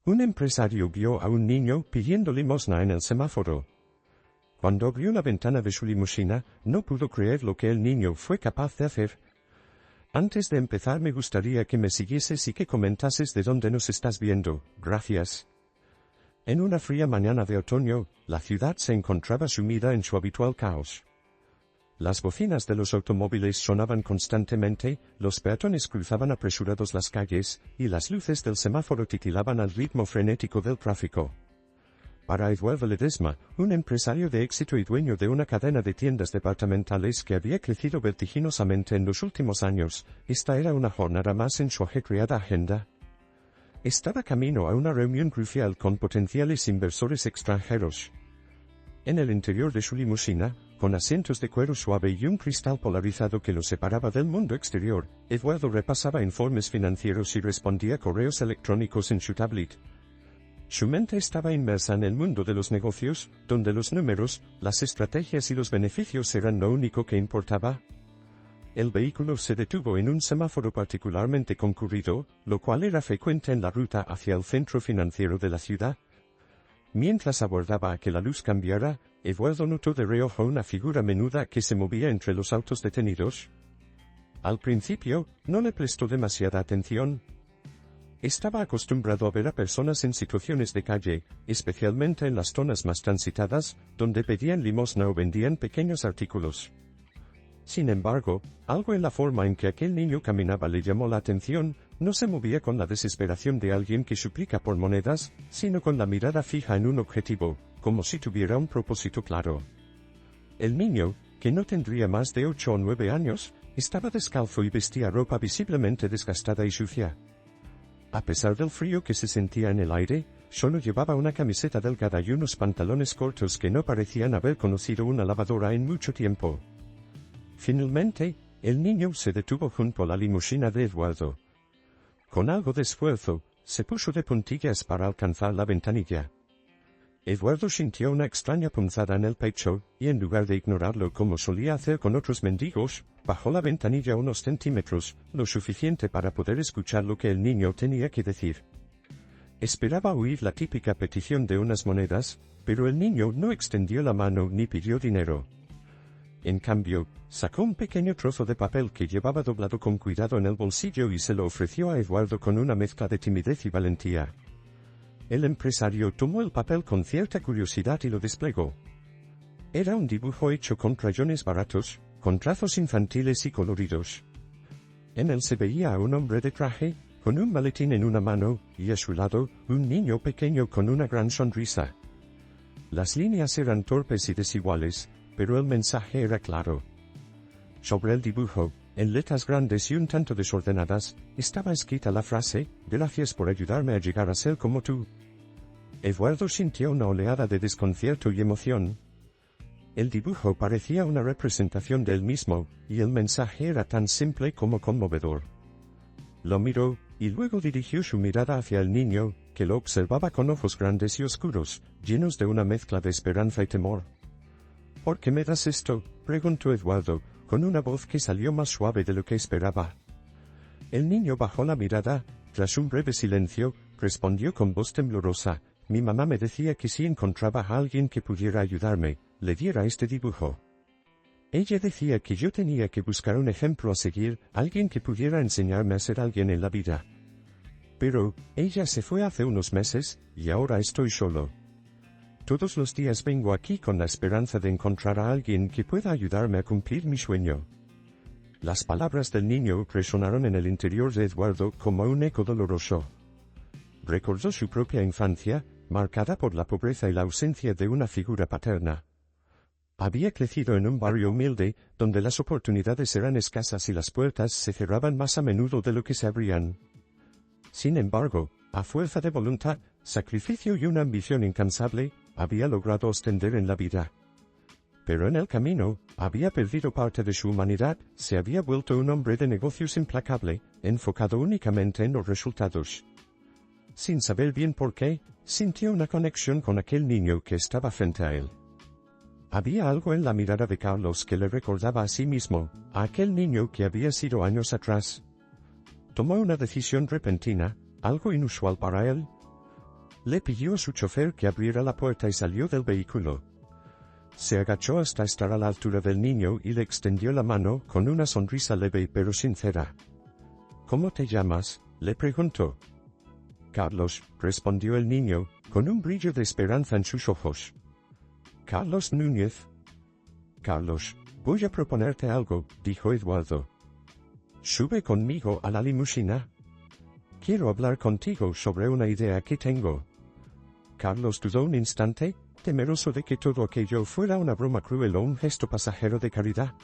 Un empresario vio a un niño pidiendo limosna en el semáforo. Cuando abrió la ventana de su limusina, no pudo creer lo que el niño fue capaz de hacer. Antes de empezar me gustaría que me siguieses y que comentases de dónde nos estás viendo, gracias. En una fría mañana de otoño, la ciudad se encontraba sumida en su habitual caos. Las bocinas de los automóviles sonaban constantemente, los peatones cruzaban apresurados las calles, y las luces del semáforo titilaban al ritmo frenético del tráfico. Para Eduardo Ledesma, un empresario de éxito y dueño de una cadena de tiendas departamentales que había crecido vertiginosamente en los últimos años, esta era una jornada más en su ajetreada agenda. Estaba camino a una reunión crucial con potenciales inversores extranjeros. En el interior de su limusina, con asientos de cuero suave y un cristal polarizado que lo separaba del mundo exterior, Eduardo repasaba informes financieros y respondía correos electrónicos en su tablet. Su mente estaba inmersa en el mundo de los negocios, donde los números, las estrategias y los beneficios eran lo único que importaba. El vehículo se detuvo en un semáforo particularmente concurrido, lo cual era frecuente en la ruta hacia el centro financiero de la ciudad. Mientras aguardaba a que la luz cambiara, Eduardo notó de reojo una figura menuda que se movía entre los autos detenidos. Al principio, no le prestó demasiada atención. Estaba acostumbrado a ver a personas en situaciones de calle, especialmente en las zonas más transitadas, donde pedían limosna o vendían pequeños artículos. Sin embargo, algo en la forma en que aquel niño caminaba le llamó la atención. No se movía con la desesperación de alguien que suplica por monedas, sino con la mirada fija en un objetivo, como si tuviera un propósito claro. El niño, que no tendría más de 8 o 9 años, estaba descalzo y vestía ropa visiblemente desgastada y sucia. A pesar del frío que se sentía en el aire, solo llevaba una camiseta delgada y unos pantalones cortos que no parecían haber conocido una lavadora en mucho tiempo. Finalmente, el niño se detuvo junto a la limusina de Eduardo. Con algo de esfuerzo, se puso de puntillas para alcanzar la ventanilla. Eduardo sintió una extraña punzada en el pecho, y en lugar de ignorarlo como solía hacer con otros mendigos, bajó la ventanilla unos centímetros, lo suficiente para poder escuchar lo que el niño tenía que decir. Esperaba oír la típica petición de unas monedas, pero el niño no extendió la mano ni pidió dinero. En cambio, sacó un pequeño trozo de papel que llevaba doblado con cuidado en el bolsillo y se lo ofreció a Eduardo con una mezcla de timidez y valentía. El empresario tomó el papel con cierta curiosidad y lo desplegó. Era un dibujo hecho con crayones baratos, con trazos infantiles y coloridos. En él se veía a un hombre de traje, con un maletín en una mano, y a su lado, un niño pequeño con una gran sonrisa. Las líneas eran torpes y desiguales, pero el mensaje era claro. Sobre el dibujo, en letras grandes y un tanto desordenadas, estaba escrita la frase: «Gracias por ayudarme a llegar a ser como tú». Eduardo sintió una oleada de desconcierto y emoción. El dibujo parecía una representación de él mismo, y el mensaje era tan simple como conmovedor. Lo miró, y luego dirigió su mirada hacia el niño, que lo observaba con ojos grandes y oscuros, llenos de una mezcla de esperanza y temor. «¿Por qué me das esto?», preguntó Eduardo, con una voz que salió más suave de lo que esperaba. El niño bajó la mirada. Tras un breve silencio, respondió con voz temblorosa: «Mi mamá me decía que si encontraba a alguien que pudiera ayudarme, le diera este dibujo. Ella decía que yo tenía que buscar un ejemplo a seguir, alguien que pudiera enseñarme a ser alguien en la vida. Pero, ella se fue hace unos meses, y ahora estoy solo. Todos los días vengo aquí con la esperanza de encontrar a alguien que pueda ayudarme a cumplir mi sueño». Las palabras del niño resonaron en el interior de Eduardo como un eco doloroso. Recordó su propia infancia, marcada por la pobreza y la ausencia de una figura paterna. Había crecido en un barrio humilde, donde las oportunidades eran escasas y las puertas se cerraban más a menudo de lo que se abrían. Sin embargo, a fuerza de voluntad, sacrificio y una ambición incansable, había logrado ascender en la vida. Pero en el camino, había perdido parte de su humanidad, se había vuelto un hombre de negocios implacable, enfocado únicamente en los resultados. Sin saber bien por qué, sintió una conexión con aquel niño que estaba frente a él. Había algo en la mirada de Carlos que le recordaba a sí mismo, a aquel niño que había sido años atrás. Tomó una decisión repentina, algo inusual para él. Le pidió a su chofer que abriera la puerta y salió del vehículo. Se agachó hasta estar a la altura del niño y le extendió la mano con una sonrisa leve pero sincera. ¿Cómo te llamas?, le preguntó. Carlos, respondió el niño, con un brillo de esperanza en sus ojos. Carlos Núñez. Carlos, voy a proponerte algo, dijo Eduardo. Sube conmigo a la limusina. Quiero hablar contigo sobre una idea que tengo. Carlos dudó un instante, temeroso de que todo aquello fuera una broma cruel o un gesto pasajero de caridad.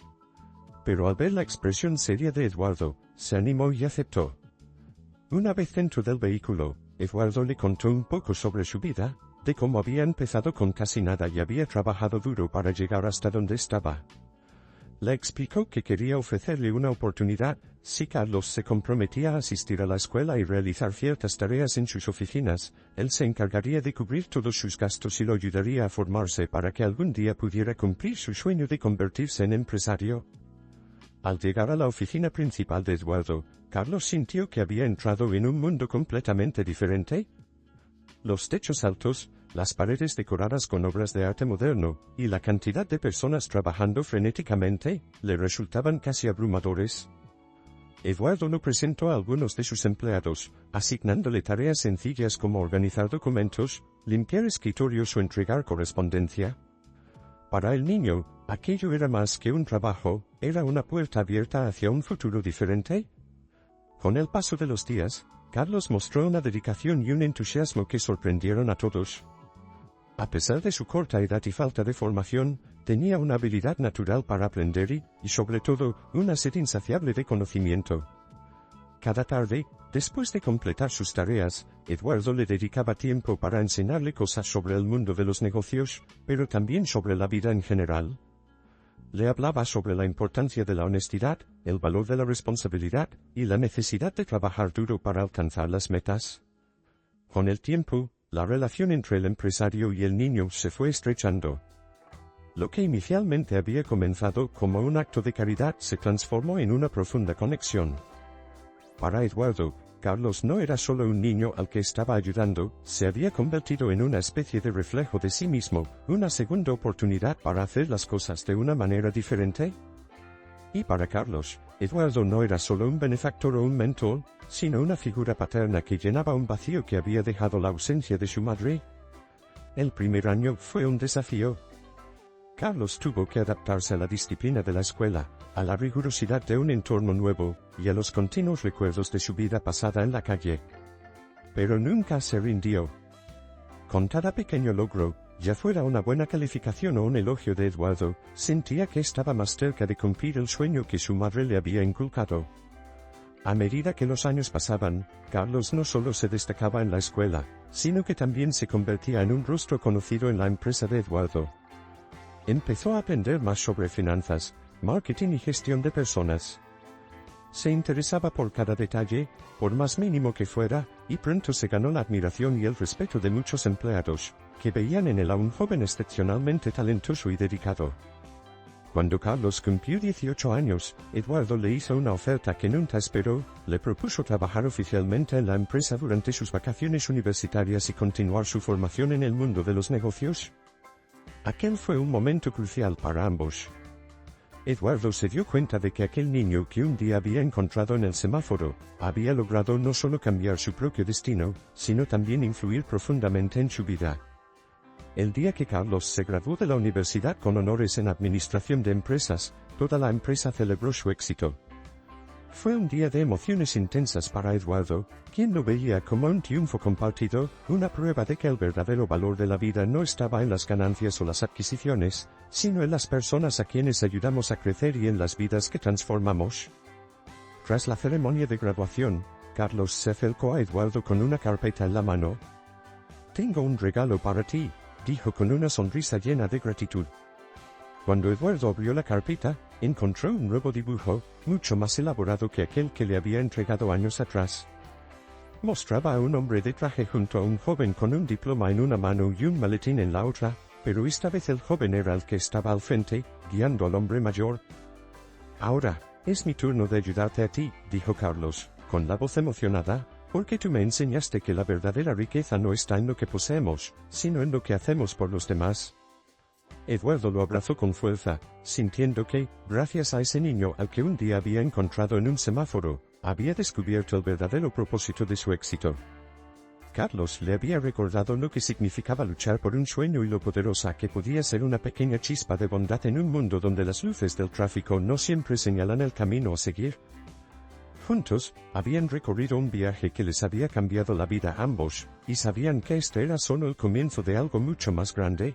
Pero al ver la expresión seria de Eduardo, se animó y aceptó. Una vez dentro del vehículo, Eduardo le contó un poco sobre su vida, de cómo había empezado con casi nada y había trabajado duro para llegar hasta donde estaba. Le explicó que quería ofrecerle una oportunidad, si Carlos se comprometía a asistir a la escuela y realizar ciertas tareas en sus oficinas, él se encargaría de cubrir todos sus gastos y lo ayudaría a formarse para que algún día pudiera cumplir su sueño de convertirse en empresario. Al llegar a la oficina principal de Eduardo, Carlos sintió que había entrado en un mundo completamente diferente. Los techos altos, las paredes decoradas con obras de arte moderno, y la cantidad de personas trabajando frenéticamente, le resultaban casi abrumadores. Eduardo lo presentó a algunos de sus empleados, asignándole tareas sencillas como organizar documentos, limpiar escritorios o entregar correspondencia. Para el niño, aquello era más que un trabajo, era una puerta abierta hacia un futuro diferente. Con el paso de los días, Carlos mostró una dedicación y un entusiasmo que sorprendieron a todos. A pesar de su corta edad y falta de formación, tenía una habilidad natural para aprender y sobre todo, una sed insaciable de conocimiento. Cada tarde, después de completar sus tareas, Eduardo le dedicaba tiempo para enseñarle cosas sobre el mundo de los negocios, pero también sobre la vida en general. Le hablaba sobre la importancia de la honestidad, el valor de la responsabilidad, y la necesidad de trabajar duro para alcanzar las metas. Con el tiempo, la relación entre el empresario y el niño se fue estrechando. Lo que inicialmente había comenzado como un acto de caridad se transformó en una profunda conexión. Para Eduardo, Carlos no era solo un niño al que estaba ayudando, se había convertido en una especie de reflejo de sí mismo, una segunda oportunidad para hacer las cosas de una manera diferente. Y para Carlos, Eduardo no era solo un benefactor o un mentor, sino una figura paterna que llenaba un vacío que había dejado la ausencia de su madre. El primer año fue un desafío. Carlos tuvo que adaptarse a la disciplina de la escuela, a la rigurosidad de un entorno nuevo, y a los continuos recuerdos de su vida pasada en la calle. Pero nunca se rindió. Con cada pequeño logro, ya fuera una buena calificación o un elogio de Eduardo, sentía que estaba más cerca de cumplir el sueño que su madre le había inculcado. A medida que los años pasaban, Carlos no solo se destacaba en la escuela, sino que también se convertía en un rostro conocido en la empresa de Eduardo. Empezó a aprender más sobre finanzas, marketing y gestión de personas. Se interesaba por cada detalle, por más mínimo que fuera, y pronto se ganó la admiración y el respeto de muchos empleados, que veían en él a un joven excepcionalmente talentoso y dedicado. Cuando Carlos cumplió 18 años, Eduardo le hizo una oferta que nunca esperó, le propuso trabajar oficialmente en la empresa durante sus vacaciones universitarias y continuar su formación en el mundo de los negocios. Aquel fue un momento crucial para ambos. Eduardo se dio cuenta de que aquel niño que un día había encontrado en el semáforo, había logrado no solo cambiar su propio destino, sino también influir profundamente en su vida. El día que Carlos se graduó de la universidad con honores en administración de empresas, toda la empresa celebró su éxito. Fue un día de emociones intensas para Eduardo, quien lo veía como un triunfo compartido, una prueba de que el verdadero valor de la vida no estaba en las ganancias o las adquisiciones, sino en las personas a quienes ayudamos a crecer y en las vidas que transformamos. Tras la ceremonia de graduación, Carlos se acercó a Eduardo con una carpeta en la mano. «Tengo un regalo para ti», dijo con una sonrisa llena de gratitud. Cuando Eduardo abrió la carpeta, encontró un nuevo dibujo, mucho más elaborado que aquel que le había entregado años atrás. Mostraba a un hombre de traje junto a un joven con un diploma en una mano y un maletín en la otra, pero esta vez el joven era el que estaba al frente, guiando al hombre mayor. «Ahora, es mi turno de ayudarte a ti», dijo Carlos, con la voz emocionada, Porque tú me enseñaste que la verdadera riqueza no está en lo que poseemos, sino en lo que hacemos por los demás. Eduardo lo abrazó con fuerza, sintiendo que, gracias a ese niño al que un día había encontrado en un semáforo, había descubierto el verdadero propósito de su éxito. Carlos le había recordado lo que significaba luchar por un sueño y lo poderosa que podía ser una pequeña chispa de bondad en un mundo donde las luces del tráfico no siempre señalan el camino a seguir. Juntos, habían recorrido un viaje que les había cambiado la vida a ambos, y sabían que este era solo el comienzo de algo mucho más grande.